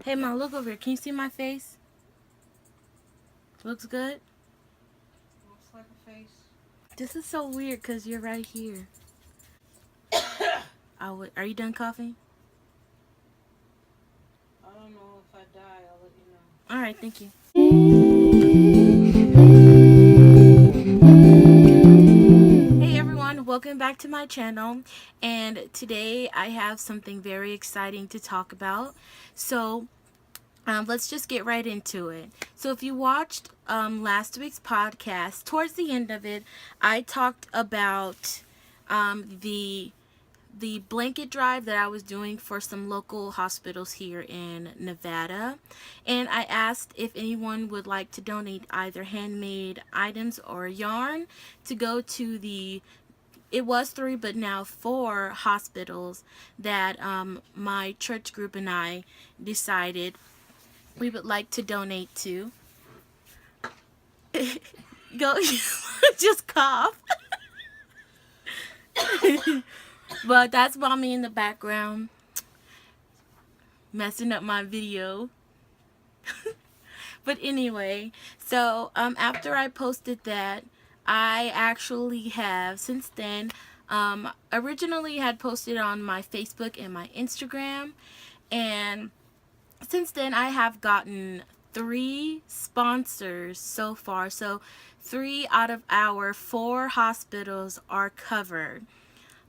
Hey, Mom, look over here. Can you see my face? Looks good? Looks like a face. This is so weird because you're right here. Are you done coughing? I don't know if I die. I'll let you know. Alright, thank you. Hey everyone, welcome back to my channel. And today I have something very exciting to talk about. So let's just get right into it. So if you watched last week's podcast, towards the end of it, I talked about the blanket drive that I was doing for some local hospitals here in Nevada. And I asked if anyone would like to donate either handmade items or yarn to go to it was 3 but now 4 hospitals that my church group and I decided we would like to donate to. Go just cough. But that's mommy in the background messing up my video. But anyway, so after I posted that, I actually have since then originally had posted on my Facebook and my Instagram, and since then I have gotten 3 sponsors so far. So 3 out of our 4 hospitals are covered.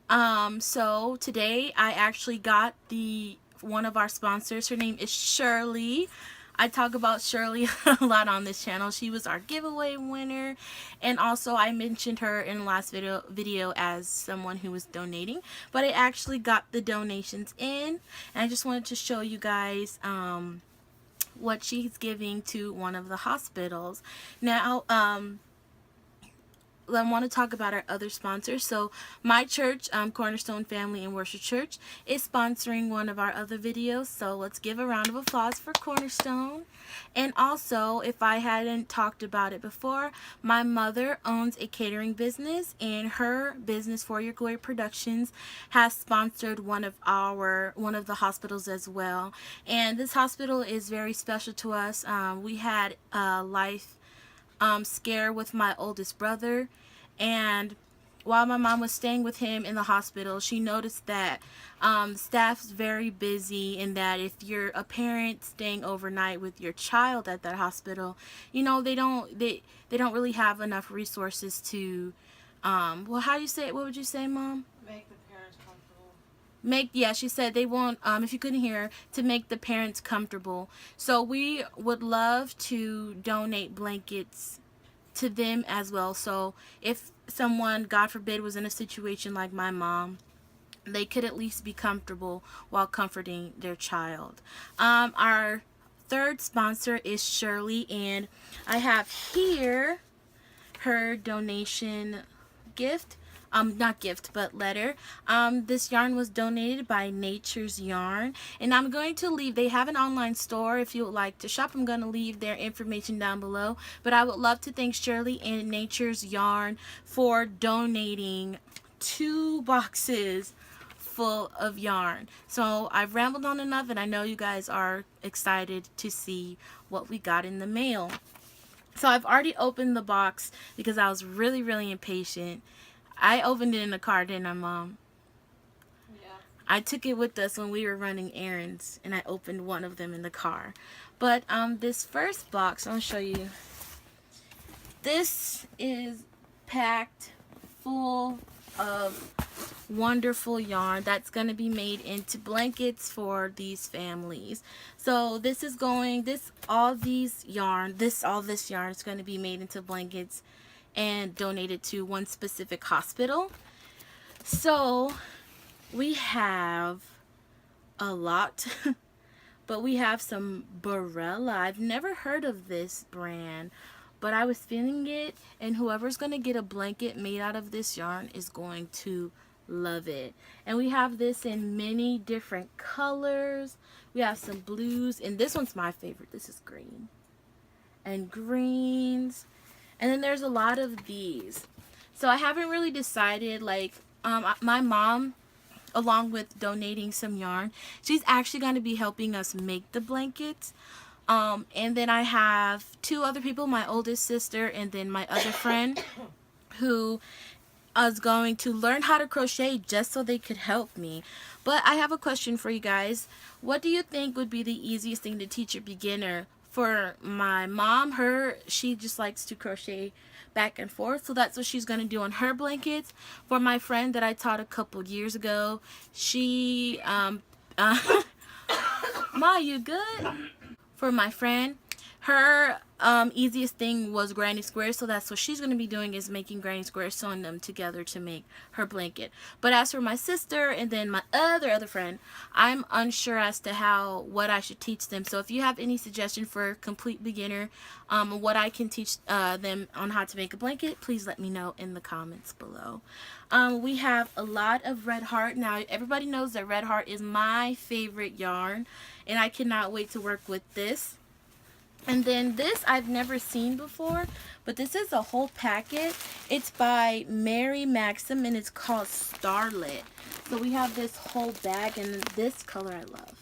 So today I actually got the one of our sponsors. Her name is Shirley. I talk about Shirley a lot on this channel. She was our giveaway winner, and also I mentioned her in the last video as someone who was donating. But I actually got the donations in, and I just wanted to show you guys what she's giving to one of the hospitals. Now, I want to talk about our other sponsors. So my church, Cornerstone Family and Worship Church, is sponsoring one of our other videos. So let's give a round of applause for Cornerstone. And also, if I hadn't talked about it before, my mother owns a catering business, and her business, For Your Glory Productions, has sponsored one of the hospitals as well. And this hospital is very special to us. We had a life scare with my oldest brother, and while my mom was staying with him in the hospital, she noticed that staff's very busy, and that if you're a parent staying overnight with your child at that hospital, you know, they don't really have enough resources to well, how do you say it? What would you say, Mom? Make the parents comfortable. She said they won't, if you couldn't hear, to make the parents comfortable. So we would love to donate blankets to them as well. So if someone, God forbid, was in a situation like my mom, they could at least be comfortable while comforting their child. Our third sponsor is Shirley, and I have here her donation gift. Not gift, but letter. This yarn was donated by Nature's Yarn, and I'm going to leave, they have an online store if you would like to shop. I'm going to leave their information down below, but I would love to thank Shirley and Nature's Yarn for donating 2 boxes full of yarn. So I've rambled on enough, and I know you guys are excited to see what we got in the mail. So I've already opened the box because I was really, really impatient. I opened it in the car, didn't I, Mom? Yeah. I took it with us when we were running errands, and I opened one of them in the car. But this first box, I'll show you. This is packed full of wonderful yarn that's going to be made into blankets for these families. So this is going, all this yarn is going to be made into blankets and donated to one specific hospital. So we have a lot, but we have some Barella. I've never heard of this brand, but I was feeling it, and whoever's going to get a blanket made out of this yarn is going to love it. And we have this in many different colors. We have some blues, and this one's my favorite. This is green and greens. And then there's a lot of these. So I haven't really decided, like, my mom along with donating some yarn, she's actually going to be helping us make the blankets. And then I have two other people, my oldest sister and then my other friend, who is going to learn how to crochet just so they could help me. But I have a question for you guys. What do you think would be the easiest thing to teach a beginner? For my mom, she just likes to crochet back and forth, so that's what she's going to do on her blankets. For my friend that I taught a couple years ago, she Ma, you good? For my friend, her easiest thing was granny squares, so that's what she's going to be doing, is making granny squares, sewing them together to make her blanket. But as for my sister and then my other friend, I'm unsure as to what I should teach them. So if you have any suggestion for a complete beginner, what I can teach them on how to make a blanket, please let me know in the comments below. We have a lot of Red Heart. Now everybody knows that Red Heart is my favorite yarn, and I cannot wait to work with this. And then this I've never seen before, but this is a whole packet. It's by Mary Maxim and it's called Starlit. So we have this whole bag, and this color I love.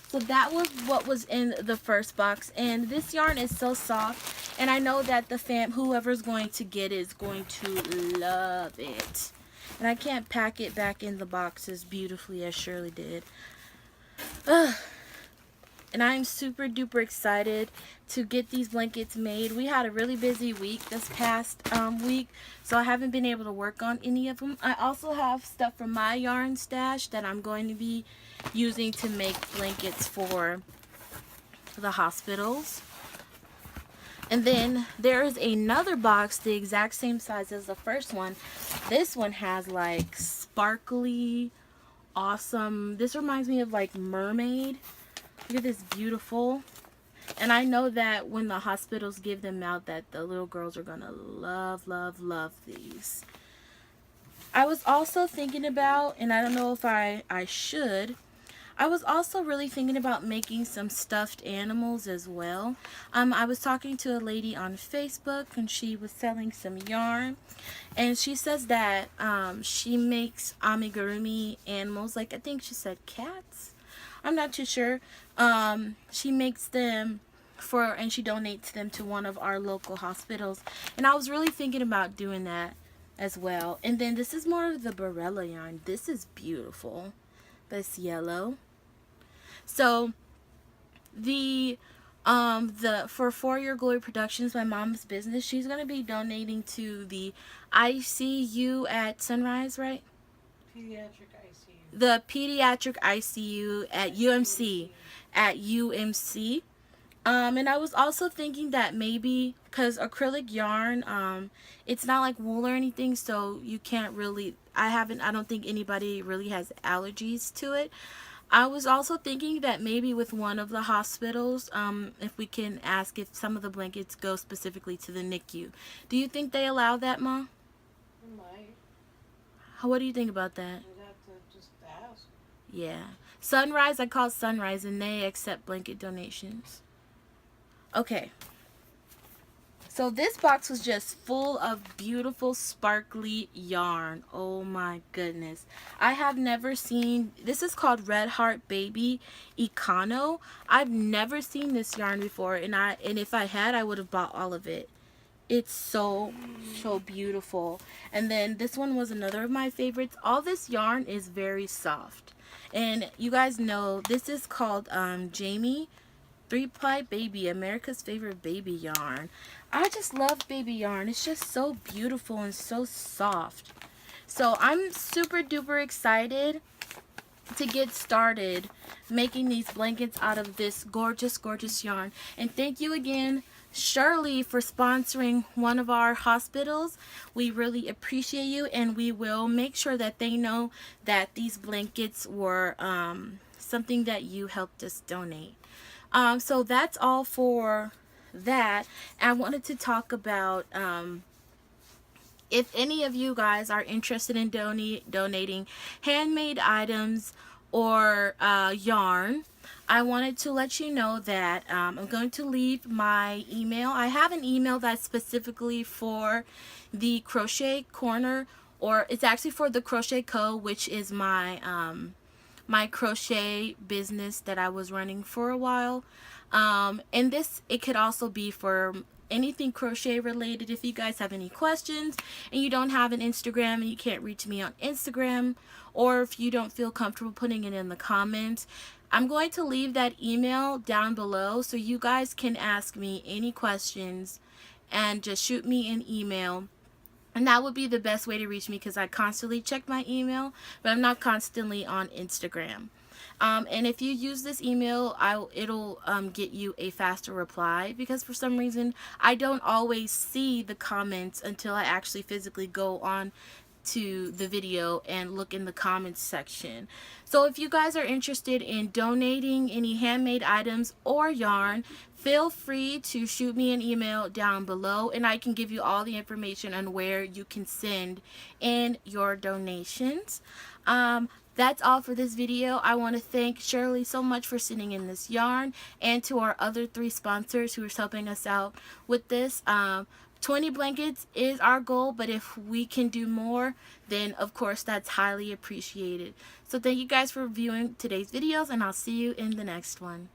So that was what was in the first box, and this yarn is so soft, and I know that whoever's going to get it is going to love it. And I can't pack it back in the boxes beautifully as Shirley did. Ugh. And I'm super duper excited to get these blankets made. We had a really busy week this past week, so I haven't been able to work on any of them. I also have stuff from my yarn stash that I'm going to be using to make blankets for the hospitals. And then there is another box the exact same size as the first one. This one has like sparkly, awesome, this reminds me of like mermaid. Look at this, beautiful. And I know that when the hospitals give them out, that the little girls are gonna love, love, love these. I was also thinking about, and I don't know if I should, I was also really thinking about making some stuffed animals as well. I was talking to a lady on Facebook, and she was selling some yarn, and she says that she makes amigurumi animals, like I think she said cats. I'm not too sure. She makes them and she donates them to one of our local hospitals. And I was really thinking about doing that as well. And then this is more of the Barella yarn. This is beautiful. This yellow. So for For Your Glory Productions, my mom's business, she's going to be donating to the ICU at Sunrise, right? Pediatric ICU. The pediatric ICU at UMC. And I was also thinking that maybe, because acrylic yarn, it's not like wool or anything, so you can't really, I don't think anybody really has allergies to it. I was also thinking that maybe with one of the hospitals, if we can ask if some of the blankets go specifically to the NICU. Do you think they allow that, Ma? Might. What do you think about that? We'd have to just ask. Yeah. Sunrise, I call Sunrise, and they accept blanket donations. Okay. So this box was just full of beautiful sparkly yarn. Oh my goodness. I have never seen, this is called Red Heart Baby Econo. I've never seen this yarn before, and if I had, I would have bought all of it. It's so beautiful. And then this one was another of my favorites. All this yarn is very soft. And you guys know this is called Jamie 3-ply Baby, America's favorite baby yarn. I just love baby yarn. It's just so beautiful and so soft. So I'm super duper excited to get started making these blankets out of this gorgeous yarn. And thank you again, Shirley, for sponsoring one of our hospitals. We really appreciate you, and we will make sure that they know that these blankets were something that you helped us donate. So that's all for that. I wanted to talk about if any of you guys are interested in donating handmade items or yarn. I wanted to let you know that I'm going to leave my email. I have an email that's specifically for the Crochet Corner or it's actually for the Crochet Co, which is my my crochet business that I was running for a while. And this, it could also be for anything crochet related. If you guys have any questions and you don't have an Instagram and you can't reach me on Instagram, or if you don't feel comfortable putting it in the comments, I'm going to leave that email down below so you guys can ask me any questions and just shoot me an email. And that would be the best way to reach me because I constantly check my email, but I'm not constantly on Instagram. And if you use this email, it'll get you a faster reply, because for some reason I don't always see the comments until I actually physically go on to the video and look in the comments section. So if you guys are interested in donating any handmade items or yarn, feel free to shoot me an email down below and I can give you all the information on where you can send in your donations. That's all for this video. I want to thank Shirley so much for sending in this yarn, and to our other 3 sponsors who are helping us out with this. 20 blankets is our goal, but if we can do more, then of course that's highly appreciated. So thank you guys for viewing today's videos, and I'll see you in the next one.